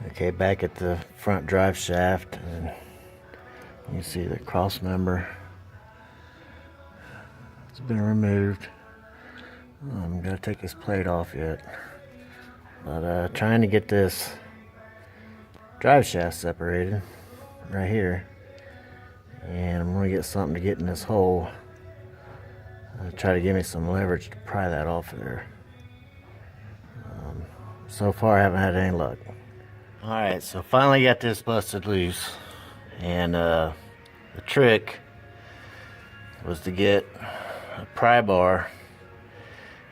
Okay, back at the front drive shaft, and you see the cross member. It's been removed. I'm gonna take this plate off yet, but trying to get this drive shaft separated right here, and I'm gonna get something to get in this hole. Try to give me some leverage to pry that off of there. So far I haven't had any luck. Alright, so finally got this busted loose, and the trick was to get a pry bar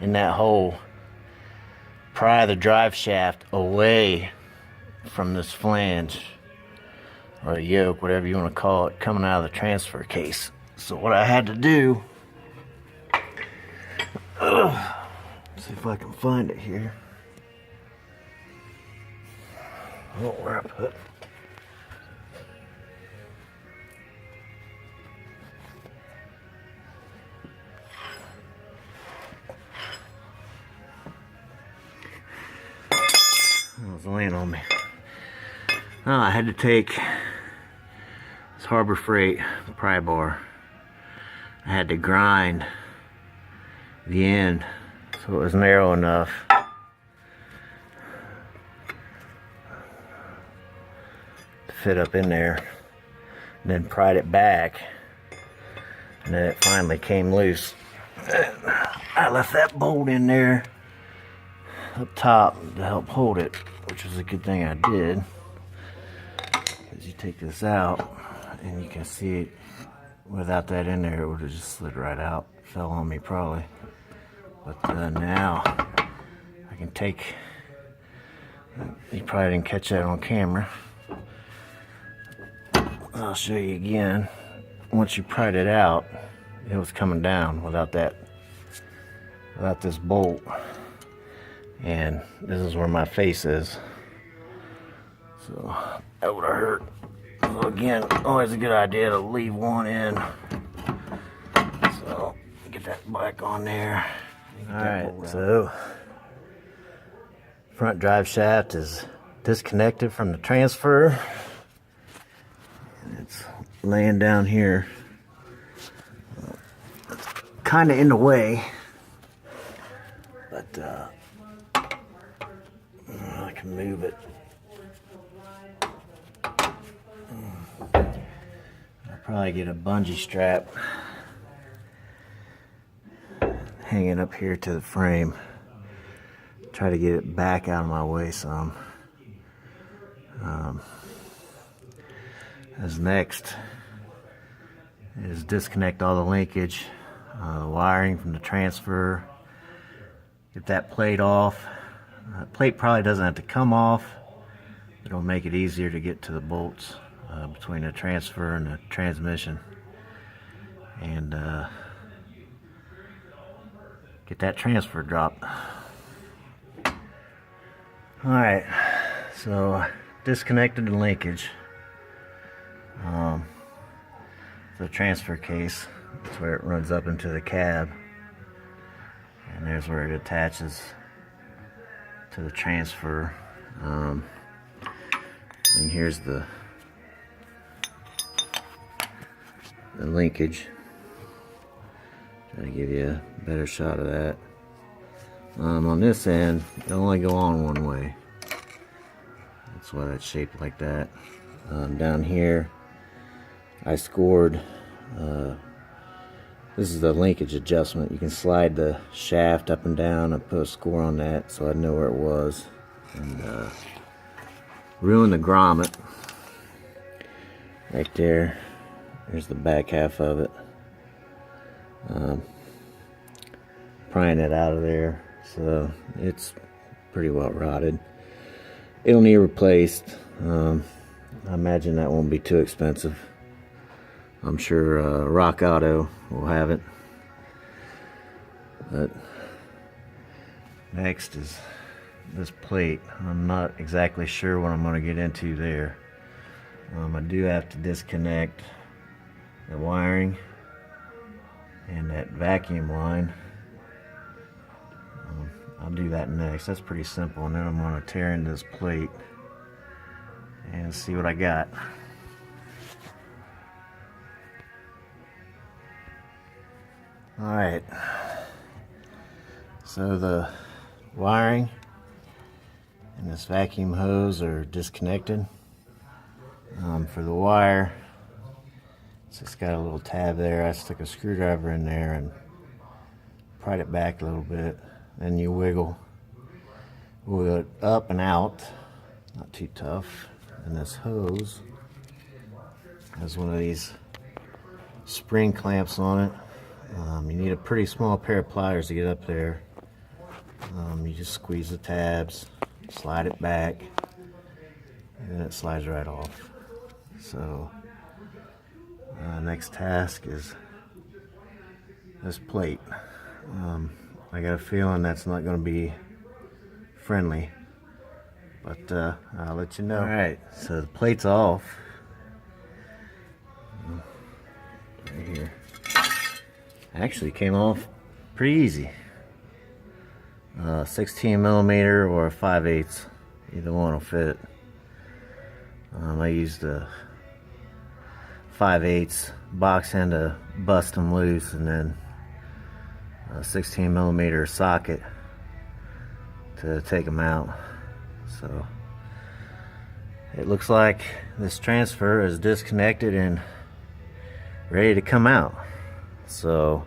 in that hole, pry the drive shaft away from this flange or yoke, whatever you want to call it, coming out of the transfer case. So what I had to do, see if I can find it here. Oh, where I put. It was laying on me. Oh, I had to take this Harbor Freight pry bar. I had to grind the end so it was narrow enough to fit up in there, and then pried it back, and then it finally came loose. I left that bolt in there up top to help hold it, which was a good thing I did, because you take this out and you can see it without that in there, it would have just slid right out. Fell on me probably, but now I can take, you probably didn't catch that on camera, I'll show you again. Once you pried it out, it was coming down without this bolt. And this is where my face is, so that would have hurt. So again, always a good idea to leave one in. So get that back on there. Alright, so front drive shaft is disconnected from the transfer. It's laying down here. It's kind of in the way, but I can move it. I'll probably get a bungee strap, hang it up here to the frame. Try to get it back out of my way some. As next is disconnect all the linkage, wiring from the transfer. Get that plate off. Plate probably doesn't have to come off. It'll make it easier to get to the bolts between the transfer and the transmission. And get that transfer dropped. Alright, so disconnected the linkage. The transfer case, that's where it runs up into the cab. And there's where it attaches to the transfer. And here's the linkage. Try to give you a better shot of that. On this end, it'll only go on one way. That's why it's shaped like that. Down here, I scored. This is the linkage adjustment. You can slide the shaft up and down. I put a score on that so I know where it was. And ruin the grommet right there. There's the back half of it. Prying it out of there, so it's pretty well rotted. It'll need replaced. I imagine that won't be too expensive. I'm sure Rock Auto will have it. But next is this plate. I'm not exactly sure what I'm going to get into there. I do have to disconnect the wiring and that vacuum line. I'll do that next. That's pretty simple. And then I'm going to tear into this plate and see what I got. Alright, so the wiring and this vacuum hose are disconnected. For the wire, it's just got a little tab there. I stuck a screwdriver in there and pried it back a little bit. Then you wiggle it up and out, not too tough. And this hose has one of these spring clamps on it. You need a pretty small pair of pliers to get up there. You just squeeze the tabs, slide it back, and then it slides right off. So next task is this plate. I got a feeling that's not going to be friendly, but I'll let you know. Alright, so the plate's off. Right here. Actually came off pretty easy. 16 millimeter or 5/8, either one will fit. I used a 5/8 box end to bust them loose, and then a 16 millimeter socket to take them out. So it looks like this transfer is disconnected and ready to come out. So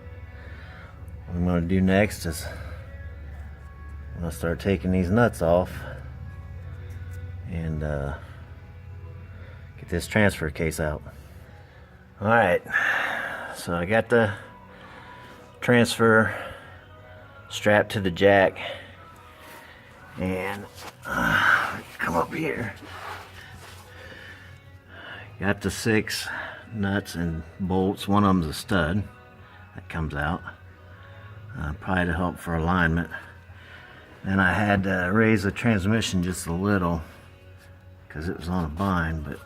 what I'm going to do next is I'm going to start taking these nuts off and get this transfer case out. Alright, so I got the transfer strapped to the jack, and come up here. Got the 6 nuts and bolts. One of them's a stud that comes out, probably to help for alignment. And I had to raise the transmission just a little because it was on a bind, but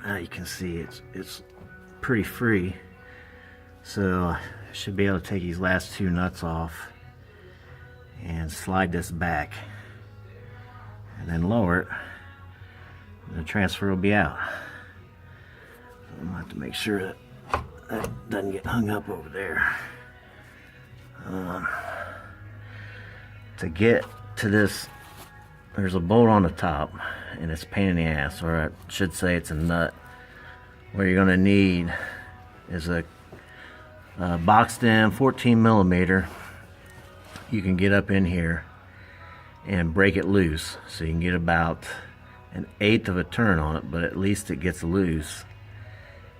now you can see it's pretty free. So I should be able to take these last 2 nuts off and slide this back and then lower it, and the transfer will be out. I'm gonna have to make sure that that doesn't get hung up over there. To get to this, there's a bolt on the top, and it's a pain in the ass, or I should say it's a nut. What you're gonna need is a boxed in 14 millimeter. You can get up in here and break it loose, so you can get about 1/8 of a turn on it, but at least it gets loose.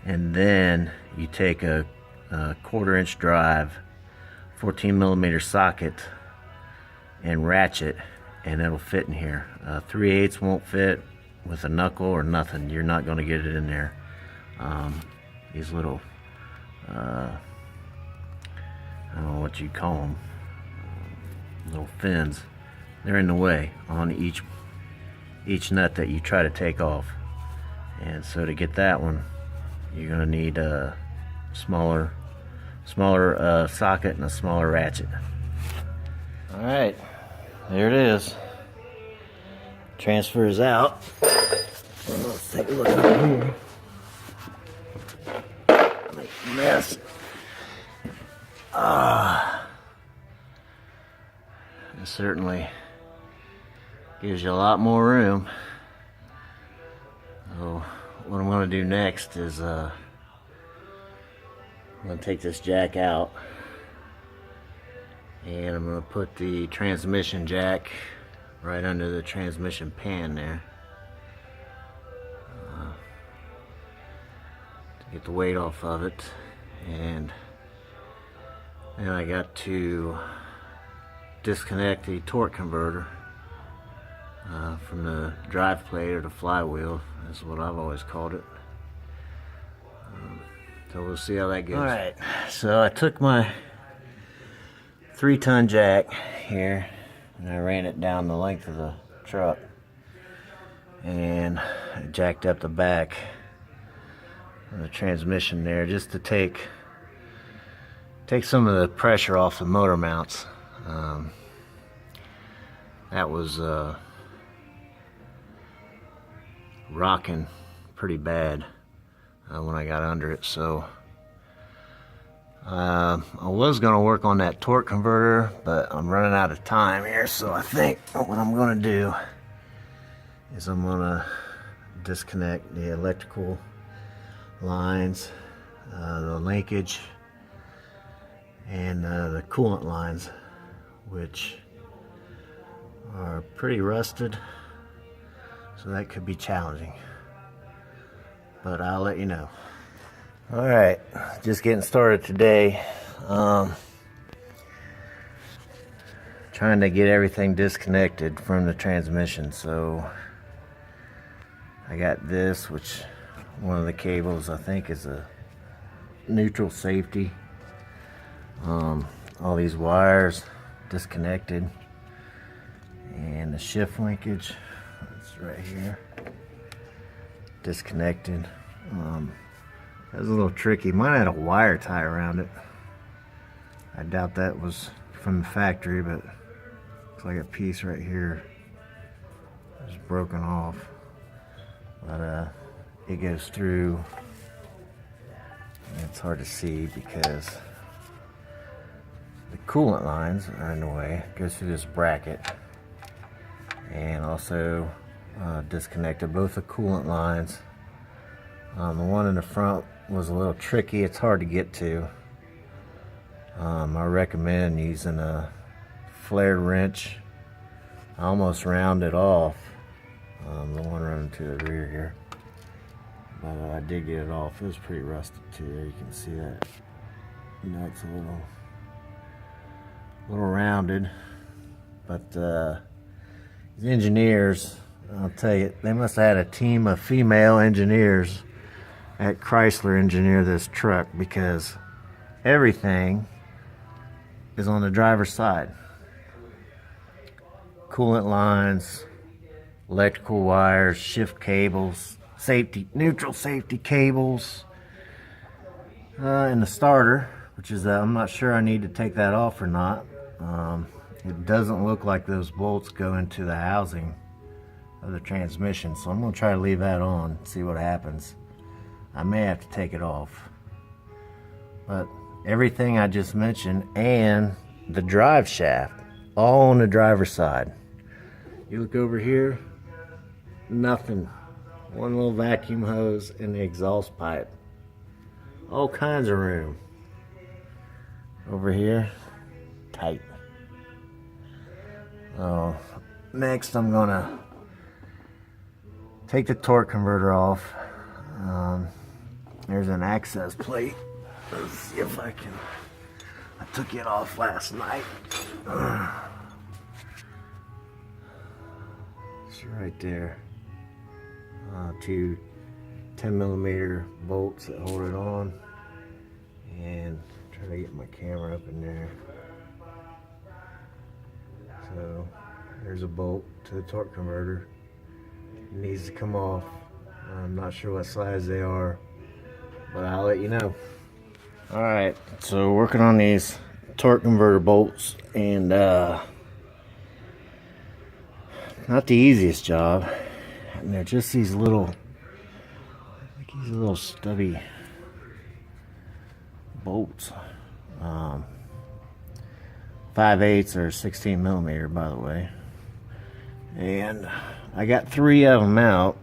And then you take a 1/4 inch drive, 14 millimeter socket, and ratchet, and it'll fit in here. 3/8 won't fit with a knuckle or nothing. You're not going to get it in there. These little I don't know what you call them, little fins, they're in the way on each nut that you try to take off. And so to get that one, you're going to need a smaller socket and a smaller ratchet. Alright, there it is. Transfer is out. Let's take a look over here. Make a mess. It certainly gives you a lot more room. So what I'm going to do next is I'm going to take this jack out, and I'm going to put the transmission jack right under the transmission pan there to get the weight off of it. And then I got to disconnect the torque converter from the drive plate, or the flywheel. That's what I've always called it. So we'll see how that goes. Alright, so I took my 3-ton jack here and I ran it down the length of the truck, and I jacked up the back of the transmission there just to take some of the pressure off the motor mounts. That was rocking pretty bad when I got under it. So I was going to work on that torque converter, but I'm running out of time here. So I think what I'm going to do is I'm going to disconnect the electrical lines, the linkage, and the coolant lines, which are pretty rusted, so that could be challenging, but I'll let you know. All right, just getting started today. Trying to get everything disconnected from the transmission. So I got this, which one of the cables I think is a neutral safety. All these wires disconnected, and the shift linkage, it's right here, disconnected. That was a little tricky. Mine had a wire tie around it. I doubt that was from the factory, but looks like a piece right here is broken off. But it goes through. It's hard to see because the coolant lines are in the way. It goes through this bracket, and also disconnected both the coolant lines. The one in the front was a little tricky. It's hard to get to. I recommend using a flared wrench. I almost rounded off the one running to the rear here, but I did get it off. It was pretty rusted too. There you can see that nut's a little rounded, but these engineers, I'll tell you, they must have had a team of female engineers at Chrysler engineer this truck, because everything is on the driver's side. Coolant lines, electrical wires, shift cables, safety, neutral safety cables, and the starter, which is I'm not sure I need to take that off or not. It doesn't look like those bolts go into the housing of the transmission, so I'm going to try to leave that on, see what happens. I may have to take it off. But everything I just mentioned and the drive shaft, all on the driver's side. You look over here, nothing. One little vacuum hose and the exhaust pipe. All kinds of room. Over here, tight. Next I'm gonna take the torque converter off. There's an access plate. Let's see if I can. I took it off last night. It's right there. Two 10mm bolts that hold it on, and try to get my camera up in there. So there's a bolt to the torque converter. It needs to come off. I'm not sure what size they are, but I'll let you know. Alright, so working on these torque converter bolts, and not the easiest job. And they're just these little, stubby bolts. 5/8 or 16mm, by the way. And I got 3 of them out.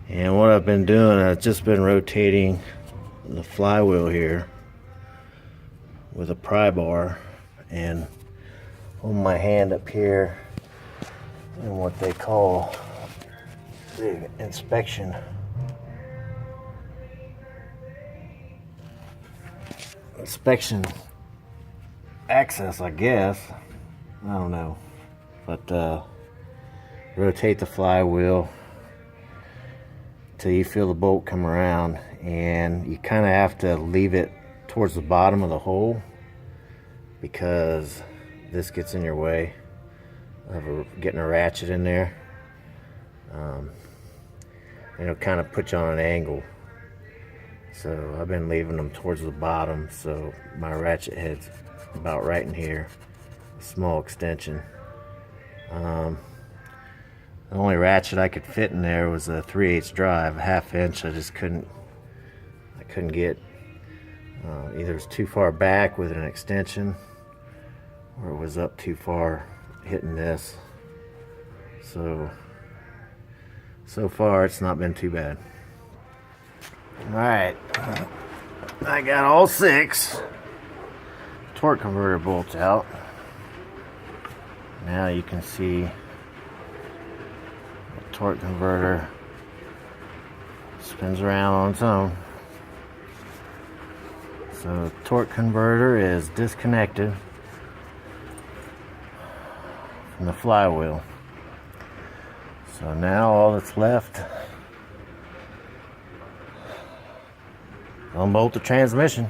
And what I've been doing, I've just been rotating the flywheel here with a pry bar, and hold my hand up here in what they call the inspection access, I guess. I don't know, but rotate the flywheel till you feel the bolt come around, and you kind of have to leave it towards the bottom of the hole, because this gets in your way of getting a ratchet in there. It'll kind of put you on an angle, so I've been leaving them towards the bottom, so my ratchet head's about right in here. A small extension. The only ratchet I could fit in there was a 3/8 drive, a 1/2 inch. I couldn't get. Either it was too far back with an extension, or it was up too far hitting this. So far it's not been too bad. Alright, I got all 6 torque converter bolts out. Now you can see the torque converter spins around on its own. So the torque converter is disconnected from the flywheel. So now all that's left, unbolt the transmission.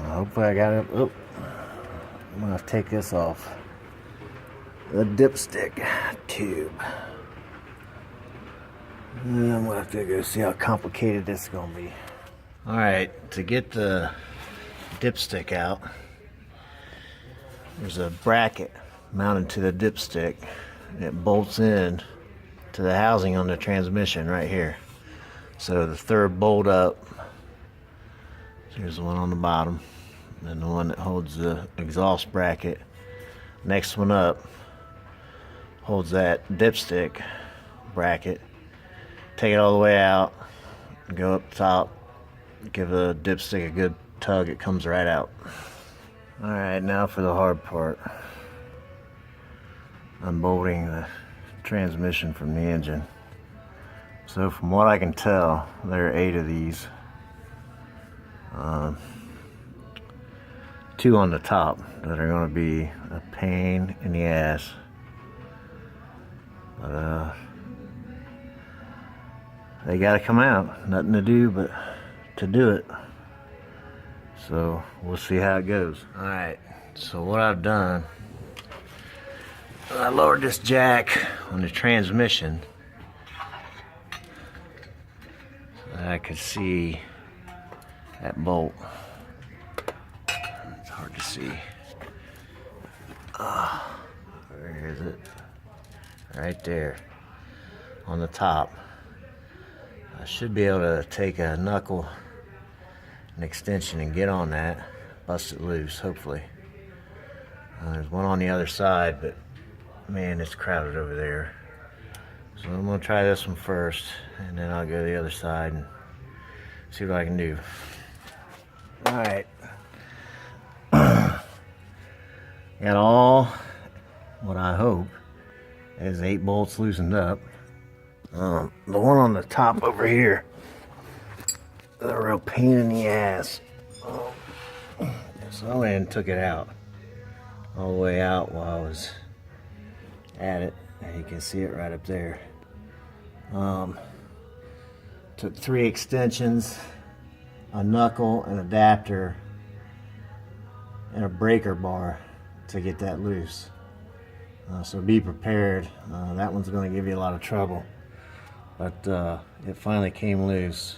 Hopefully I got it. Oh, I'm gonna have to take this off. The dipstick tube. And I'm gonna have to go see how complicated this is gonna be. Alright, to get the dipstick out, there's a bracket mounted to the dipstick. It bolts in to the housing on the transmission right here. So the third bolt up, here's the one on the bottom, and the one that holds the exhaust bracket. Next one up holds that dipstick bracket. Take it all the way out, go up top, give the dipstick a good tug, it comes right out. Alright, now for the hard part. Unbolting the transmission from the engine. So from what I can tell, there are 8 of these. 2 on the top that are going to be a pain in the ass. But they got to come out. Nothing to do but to do it. So we'll see how it goes. Alright, so what I've done, I lowered this jack on the transmission so that I could see that bolt. It's hard to see. Where is it? Right there on the top. I should be able to take a knuckle, an extension, and get on that, bust it loose, hopefully. There's one on the other side, but man, it's crowded over there. So I'm gonna try this one first, and then I'll go to the other side and see what I can do. Alright. Got all what I hope is 8 bolts loosened up. The one on the top over here is a real pain in the ass. So I went and took it out, all the way out while I was at it, and you can see it right up there. Took 3 extensions, a knuckle, an adapter, and a breaker bar to get that loose. So be prepared. That one's going to give you a lot of trouble, but it finally came loose,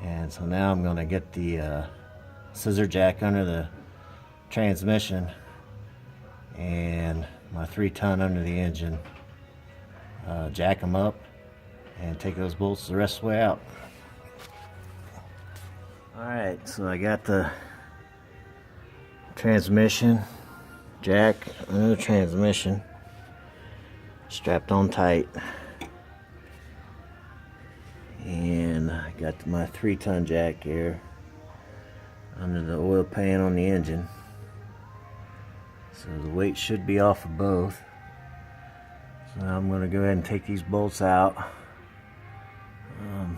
and so now I'm going to get the scissor jack under the transmission and my 3-ton under the engine, jack them up and take those bolts the rest of the way out. Alright, so I got the transmission jack under the transmission strapped on tight, and I got my 3-ton jack here under the oil pan on the engine. So the weight should be off of both. So now I'm going to go ahead and take these bolts out. I'll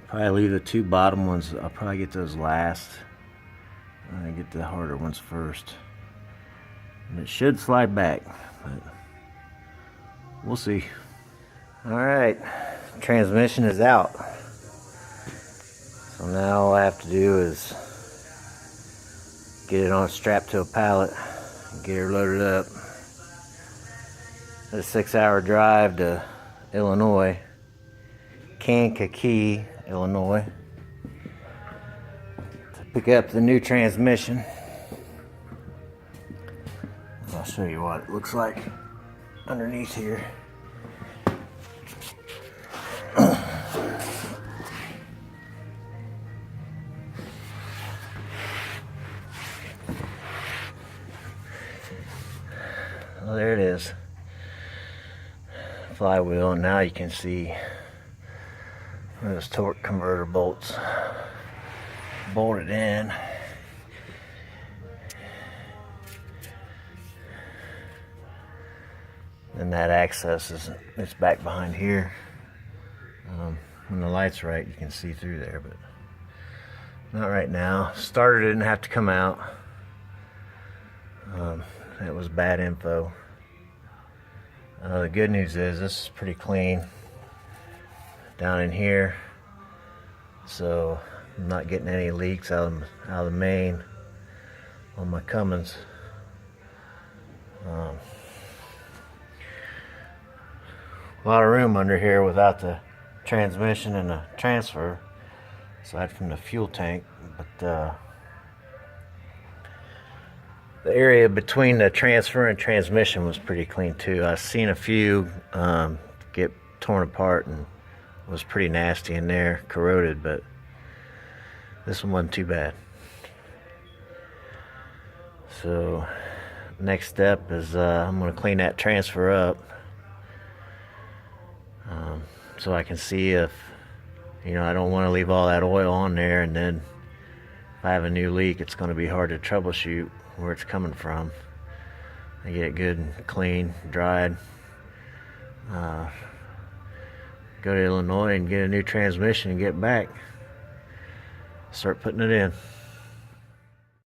probably leave the 2 bottom ones. I'll probably get those last. I get the harder ones first. And it should slide back, but we'll see. Alright, transmission is out. So now all I have to do is get it on strapped to a pallet and get her loaded up. It's a 6-hour drive to Illinois, Kankakee, Illinois, to pick up the new transmission. I'll show you what it looks like. underneath here. Well, there it is. Flywheel, and now you can see those torque converter bolts bolted in. And that access it's back behind here. When the light's right, you can see through there, but not right now. Starter didn't have to come out. That was bad info. The good news is this is pretty clean down in here, so I'm not getting any leaks out of the main on my Cummins. A lot of room under here without the transmission and the transfer, aside from the fuel tank, but the area between the transfer and transmission was pretty clean too. I've seen a few get torn apart and was pretty nasty in there, corroded, but this one wasn't too bad. So next step is I'm going to clean that transfer up, so I can see if, I don't want to leave all that oil on there, and then if I have a new leak, it's going to be hard to troubleshoot where it's coming from. I get it good and clean, dried. Go to Illinois and get a new transmission and get back. Start putting it in.